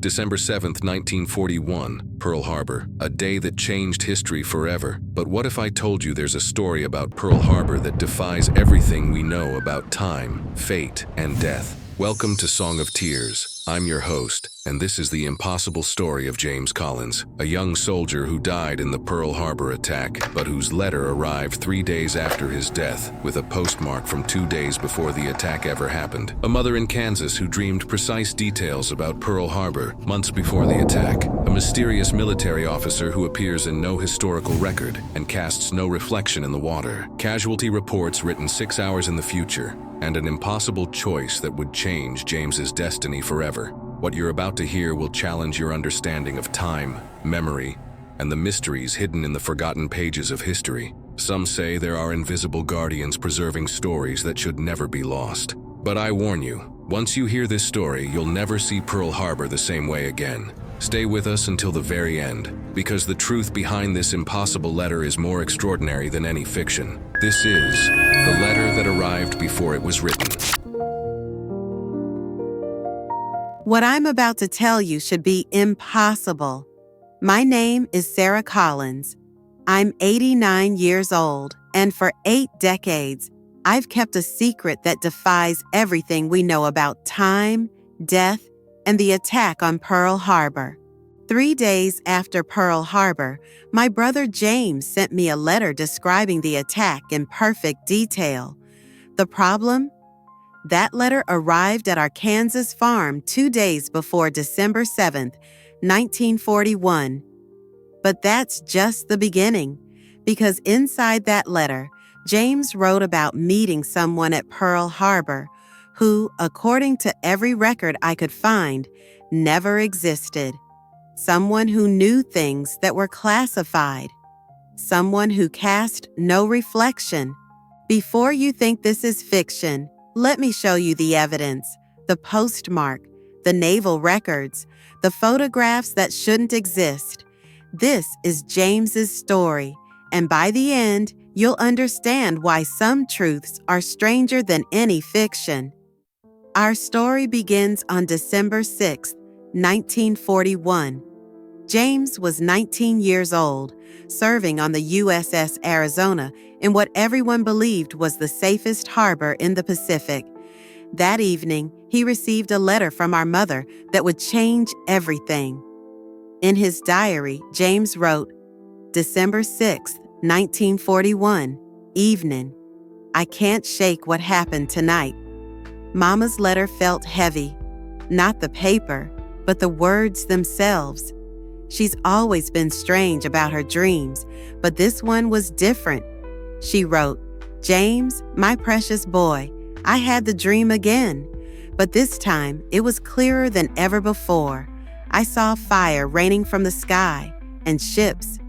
December 7th, 1941, Pearl Harbor, a day that changed history forever. But what if I told you there's a story about Pearl Harbor that defies everything we know about time, fate, and death? Welcome to Song of Tears. I'm your host, and this is the impossible story of James Collins, a young soldier who died in the Pearl Harbor attack, but whose letter arrived 3 days after his death, with a postmark from 2 days before the attack ever happened. A mother in Kansas who dreamed precise details about Pearl Harbor months before the attack. A mysterious military officer who appears in no historical record and casts no reflection in the water. Casualty reports written 6 hours in the future, and an impossible choice that would change James's destiny forever. What you're about to hear will challenge your understanding of time, memory, and the mysteries hidden in the forgotten pages of history. Some say there are invisible guardians preserving stories that should never be lost. But I warn you, once you hear this story, you'll never see Pearl Harbor the same way again. Stay with us until the very end, because the truth behind this impossible letter is more extraordinary than any fiction. This is the letter that arrived before it was written. What I'm about to tell you should be impossible. My name is Sarah Collins. I'm 89 years old, and for 8 decades, I've kept a secret that defies everything we know about time, death, and the attack on Pearl Harbor. 3 days after Pearl Harbor, my brother James sent me a letter describing the attack in perfect detail. The problem? That letter arrived at our Kansas farm 2 days before December 7th, 1941. But that's just the beginning, because inside that letter, James wrote about meeting someone at Pearl Harbor who, according to every record I could find, never existed. Someone who knew things that were classified. Someone who cast no reflection. Before you think this is fiction, let me show you the evidence, the postmark, the naval records, the photographs that shouldn't exist. This is James's story, and by the end, you'll understand why some truths are stranger than any fiction. Our story begins on December 6, 1941. James was 19 years old, serving on the USS Arizona in what everyone believed was the safest harbor in the Pacific. That evening, he received a letter from our mother that would change everything. In his diary, James wrote, December 6, 1941, evening. I can't shake what happened tonight. Mama's letter felt heavy, not the paper, but the words themselves. She's always been strange about her dreams, but this one was different. She wrote, James, my precious boy, I had the dream again, but this time it was clearer than ever before. I saw fire raining from the sky and ships.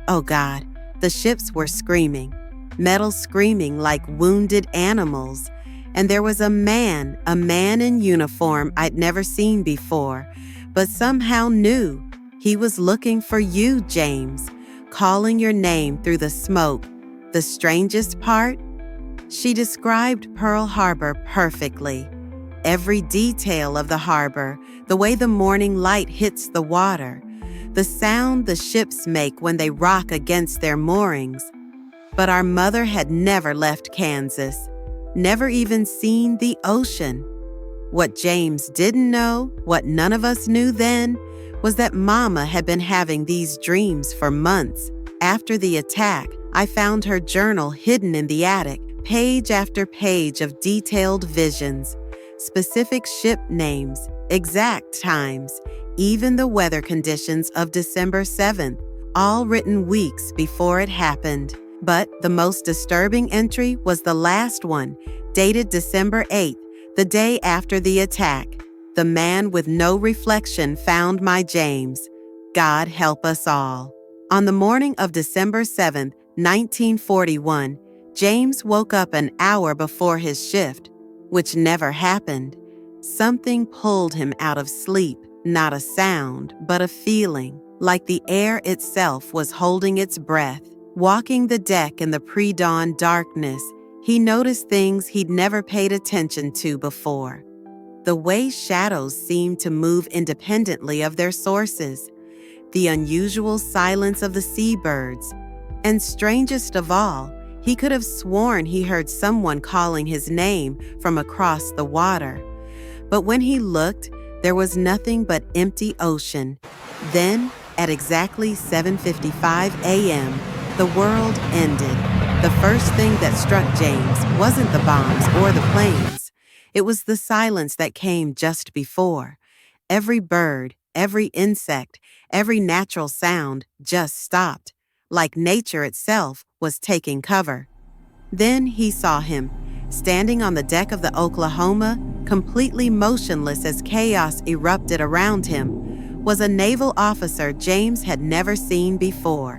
Oh God, the ships were screaming, metal screaming like wounded animals. And there was a man in uniform I'd never seen before, but somehow knew. He was looking for you, James, calling your name through the smoke. The strangest part? She described Pearl Harbor perfectly. Every detail of the harbor, the way the morning light hits the water, the sound the ships make when they rock against their moorings. But our mother had never left Kansas, never even seen the ocean. What James didn't know, what none of us knew then, was that Mama had been having these dreams for months. After the attack, I found her journal hidden in the attic, page after page of detailed visions, specific ship names, exact times, even the weather conditions of December 7th, all written weeks before it happened. But the most disturbing entry was the last one, dated December 8th, the day after the attack. The man with no reflection found my James. God help us all. On the morning of December 7th, 1941, James woke up an hour before his shift, which never happened. Something pulled him out of sleep, not a sound, but a feeling, like the air itself was holding its breath. Walking the deck in the pre-dawn darkness, he noticed things he'd never paid attention to before. The way shadows seemed to move independently of their sources, the unusual silence of the seabirds, and strangest of all, he could have sworn he heard someone calling his name from across the water. But when he looked, there was nothing but empty ocean. Then, at exactly 7:55 a.m., the world ended. The first thing that struck James wasn't the bombs or the planes. It was the silence that came just before. Every bird, every insect, every natural sound just stopped, like nature itself was taking cover. Then he saw him, standing on the deck of the Oklahoma, completely motionless as chaos erupted around him, was a naval officer James had never seen before.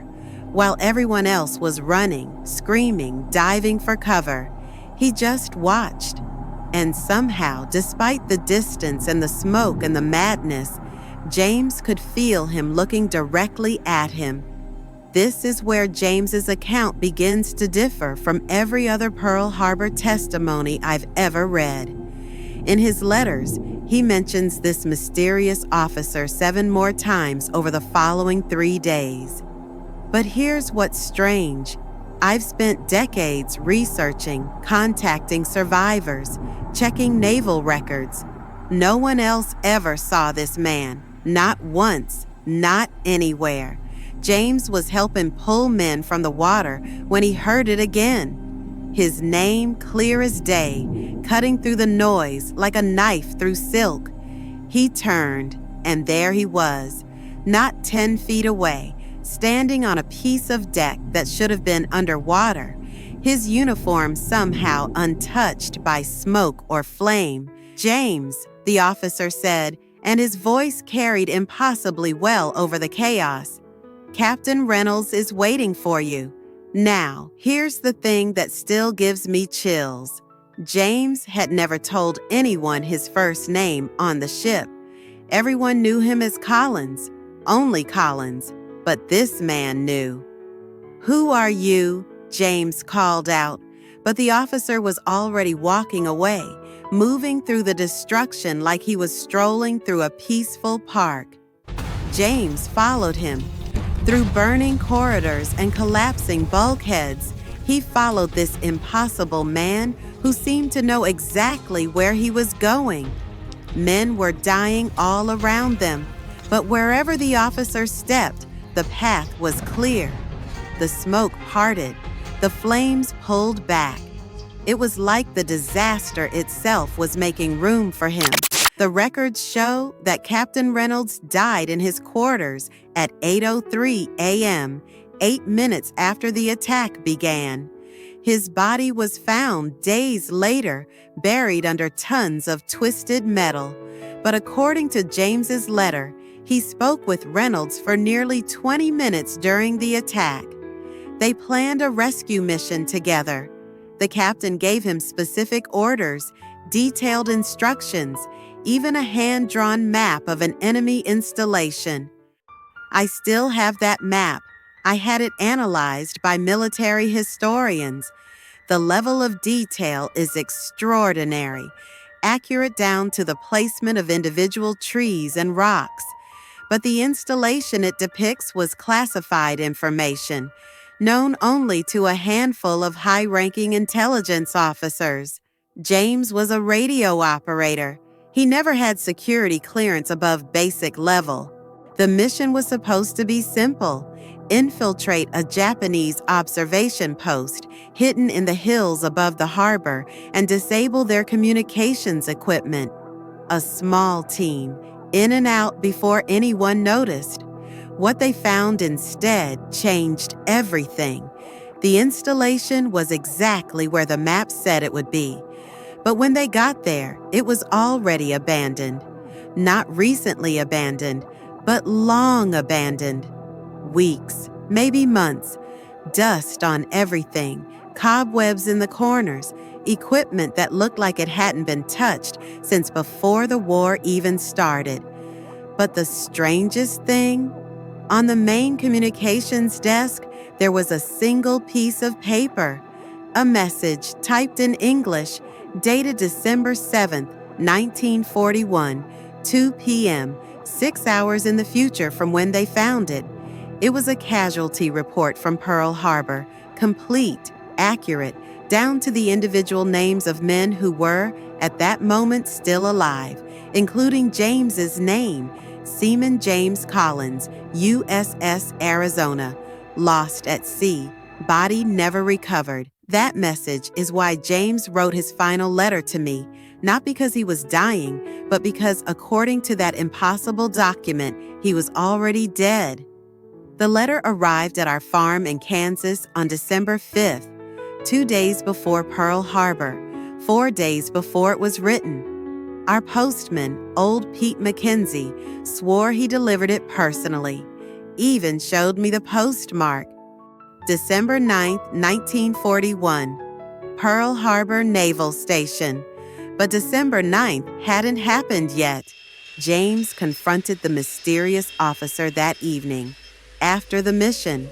While everyone else was running, screaming, diving for cover, he just watched. And somehow, despite the distance and the smoke and the madness, James could feel him looking directly at him. This is where James's account begins to differ from every other Pearl Harbor testimony I've ever read. In his letters, he mentions this mysterious officer 7 more times over the following 3 days. But here's what's strange. I've spent decades researching, contacting survivors, checking naval records. No one else ever saw this man. Not once, not anywhere. James was helping pull men from the water when he heard it again. His name clear as day, cutting through the noise like a knife through silk. He turned, and there he was, not 10 feet away, standing on a piece of deck that should have been underwater, his uniform somehow untouched by smoke or flame. "James," the officer said, and his voice carried impossibly well over the chaos. "Captain Reynolds is waiting for you." Now, here's the thing that still gives me chills. James had never told anyone his first name on the ship. Everyone knew him as Collins, only Collins, but this man knew. "Who are you?" James called out, but the officer was already walking away, moving through the destruction like he was strolling through a peaceful park. James followed him. Through burning corridors and collapsing bulkheads, he followed this impossible man who seemed to know exactly where he was going. Men were dying all around them, but wherever the officer stepped, the path was clear. The smoke parted, the flames pulled back. It was like the disaster itself was making room for him. The records show that Captain Reynolds died in his quarters at 8:03 a.m., 8 minutes after the attack began. His body was found days later, buried under tons of twisted metal. But according to James's letter, he spoke with Reynolds for nearly 20 minutes during the attack. They planned a rescue mission together. The captain gave him specific orders, detailed instructions, even a hand-drawn map of an enemy installation. I still have that map. I had it analyzed by military historians. The level of detail is extraordinary, accurate down to the placement of individual trees and rocks. But the installation it depicts was classified information, known only to a handful of high-ranking intelligence officers. James was a radio operator. He never had security clearance above basic level. The mission was supposed to be simple: infiltrate a Japanese observation post hidden in the hills above the harbor and disable their communications equipment. A small team, in and out before anyone noticed. What they found instead changed everything. The installation was exactly where the map said it would be. But when they got there, it was already abandoned. Not recently abandoned, but long abandoned. Weeks, maybe months. Dust on everything, cobwebs in the corners, equipment that looked like it hadn't been touched since before the war even started. But the strangest thing? On the main communications desk, there was a single piece of paper. A message typed in English, dated December 7th, 1941, 2 p.m., 6 hours in the future from when they found it. It was a casualty report from Pearl Harbor, complete, accurate, down to the individual names of men who were, at that moment, still alive, including James's name, Seaman James Collins, USS Arizona, lost at sea, body never recovered. That message is why James wrote his final letter to me, not because he was dying, but because according to that impossible document, he was already dead. The letter arrived at our farm in Kansas on December 5th, 2 days before Pearl Harbor, 4 days before it was written. Our postman, old Pete McKenzie, swore he delivered it personally, even showed me the postmark. December 9th, 1941, Pearl Harbor Naval Station. But December 9th hadn't happened yet. James confronted the mysterious officer that evening, after the mission,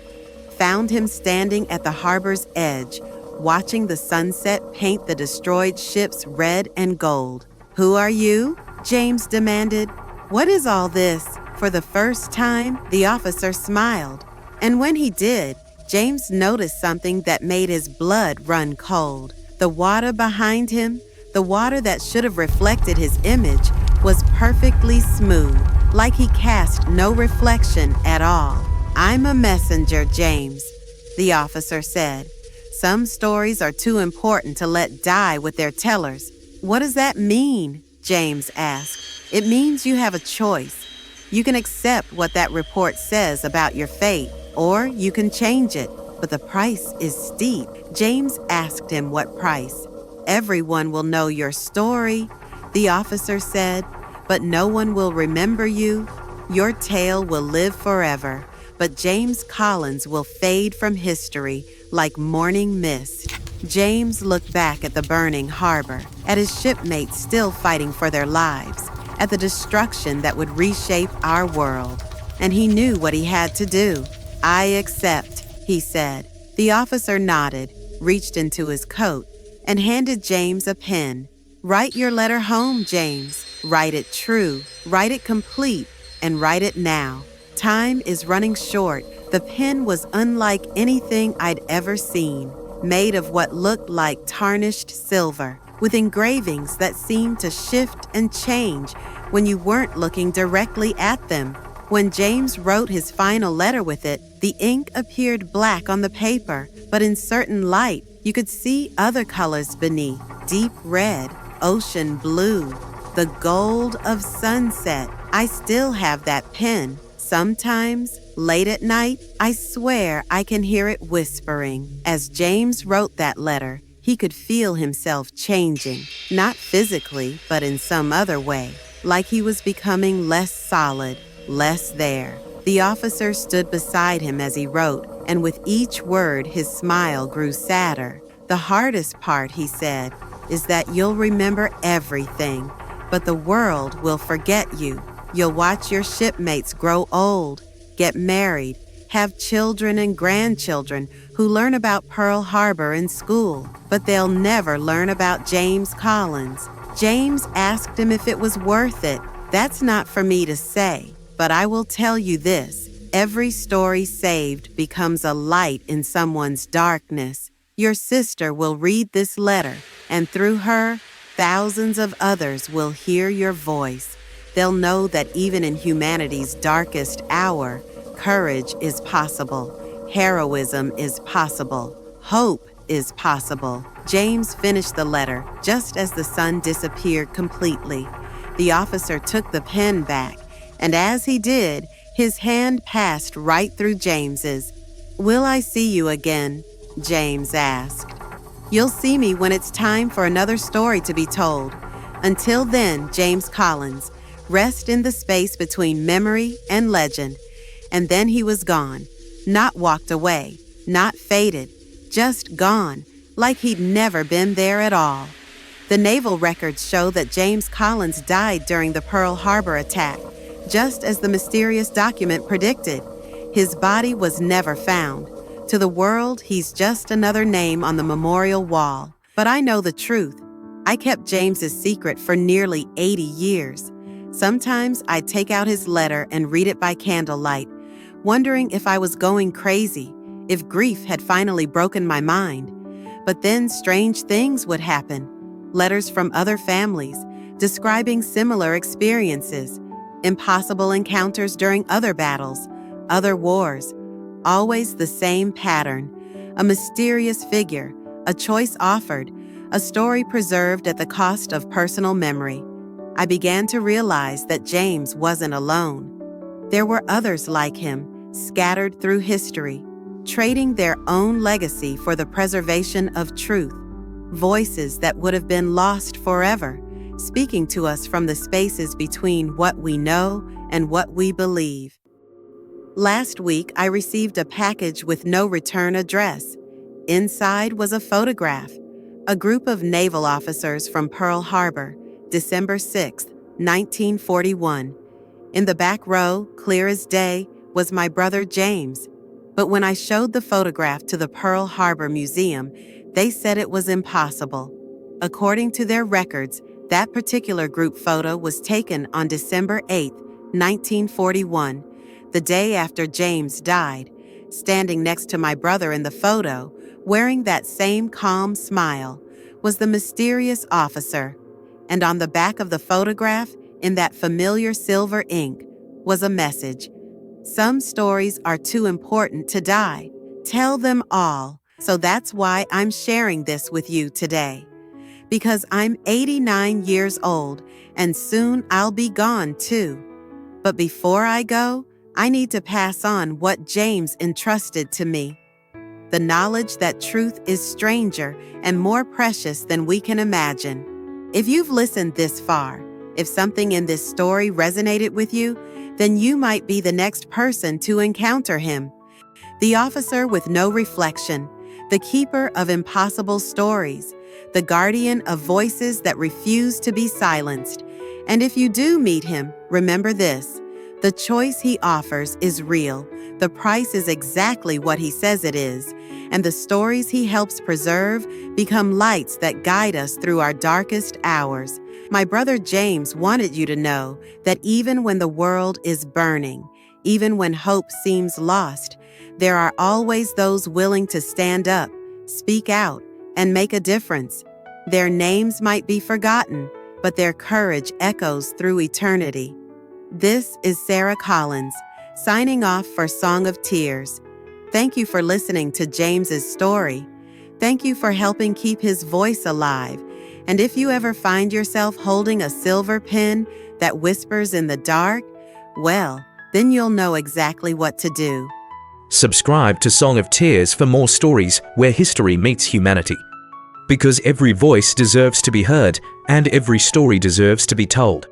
found him standing at the harbor's edge, watching the sunset paint the destroyed ships red and gold. "Who are you?" James demanded. "What is all this?" For the first time, the officer smiled. And when he did, James noticed something that made his blood run cold. The water behind him, the water that should have reflected his image, was perfectly smooth, like he cast no reflection at all. "I'm a messenger, James," the officer said. "Some stories are too important to let die with their tellers." "What does that mean?" James asked. "It means you have a choice. You can accept what that report says about your fate, or you can change it. But the price is steep." James asked him what price. "Everyone will know your story," the officer said, "but no one will remember you. Your tale will live forever, but James Collins will fade from history like morning mist." James looked back at the burning harbor, at his shipmates still fighting for their lives, at the destruction that would reshape our world, and he knew what he had to do. "I accept," he said. The officer nodded, reached into his coat, and handed James a pen. "Write your letter home, James. Write it true, write it complete, and write it now. Time is running short." The pen was unlike anything I'd ever seen, made of what looked like tarnished silver, with engravings that seemed to shift and change when you weren't looking directly at them. When James wrote his final letter with it, the ink appeared black on the paper, but in certain light, you could see other colors beneath: deep red, ocean blue, the gold of sunset. I still have that pen. Sometimes, late at night, I swear I can hear it whispering. As James wrote that letter, he could feel himself changing, not physically, but in some other way, like he was becoming less solid, less there. The officer stood beside him as he wrote, and with each word his smile grew sadder. "The hardest part," he said, "is that you'll remember everything, but the world will forget you. You'll watch your shipmates grow old, get married, have children and grandchildren who learn about Pearl Harbor in school, but they'll never learn about James Collins." James asked him if it was worth it. "That's not for me to say, but I will tell you this. Every story saved becomes a light in someone's darkness. Your sister will read this letter, and through her, thousands of others will hear your voice. They'll know that even in humanity's darkest hour, courage is possible, heroism is possible, hope is possible." James finished the letter just as the sun disappeared completely. The officer took the pen back, and as he did, his hand passed right through James's. "Will I see you again?" James asked. "You'll see me when it's time for another story to be told. Until then, James Collins, rest in the space between memory and legend." And then he was gone, not walked away, not faded, just gone, like he'd never been there at all. The naval records show that James Collins died during the Pearl Harbor attack, just as the mysterious document predicted. His body was never found. To the world, he's just another name on the memorial wall. But I know the truth. I kept James's secret for nearly 80 years. Sometimes I'd take out his letter and read it by candlelight, wondering if I was going crazy, if grief had finally broken my mind. But then strange things would happen. Letters from other families, describing similar experiences, impossible encounters during other battles, other wars. Always the same pattern. A mysterious figure, a choice offered, a story preserved at the cost of personal memory. I began to realize that James wasn't alone. There were others like him, scattered through history, trading their own legacy for the preservation of truth. Voices that would have been lost forever, speaking to us from the spaces between what we know and what we believe. Last week, I received a package with no return address. Inside was a photograph. A group of naval officers from Pearl Harbor, December 6, 1941. In the back row, clear as day, was my brother James. But when I showed the photograph to the Pearl Harbor Museum, they said it was impossible. According to their records, that particular group photo was taken on December 8, 1941, the day after James died. Standing next to my brother in the photo, wearing that same calm smile, was the mysterious officer. And on the back of the photograph, in that familiar silver ink, was a message. Some stories are too important to die. Tell them all. So that's why I'm sharing this with you today. Because I'm 89 years old, and soon I'll be gone too. But before I go, I need to pass on what James entrusted to me. The knowledge that truth is stranger and more precious than we can imagine. If you've listened this far, if something in this story resonated with you, then you might be the next person to encounter him. The officer with no reflection, the keeper of impossible stories, the guardian of voices that refuse to be silenced. And if you do meet him, remember this: the choice he offers is real, the price is exactly what he says it is, and the stories he helps preserve become lights that guide us through our darkest hours. My brother James wanted you to know that even when the world is burning, even when hope seems lost, there are always those willing to stand up, speak out, and make a difference. Their names might be forgotten, but their courage echoes through eternity. This is Sarah Collins, signing off for Song of Tears. Thank you for listening to James's story. Thank you for helping keep his voice alive. And if you ever find yourself holding a silver pen that whispers in the dark, well, then you'll know exactly what to do. Subscribe to Song of Tears for more stories where history meets humanity. Because every voice deserves to be heard, and every story deserves to be told.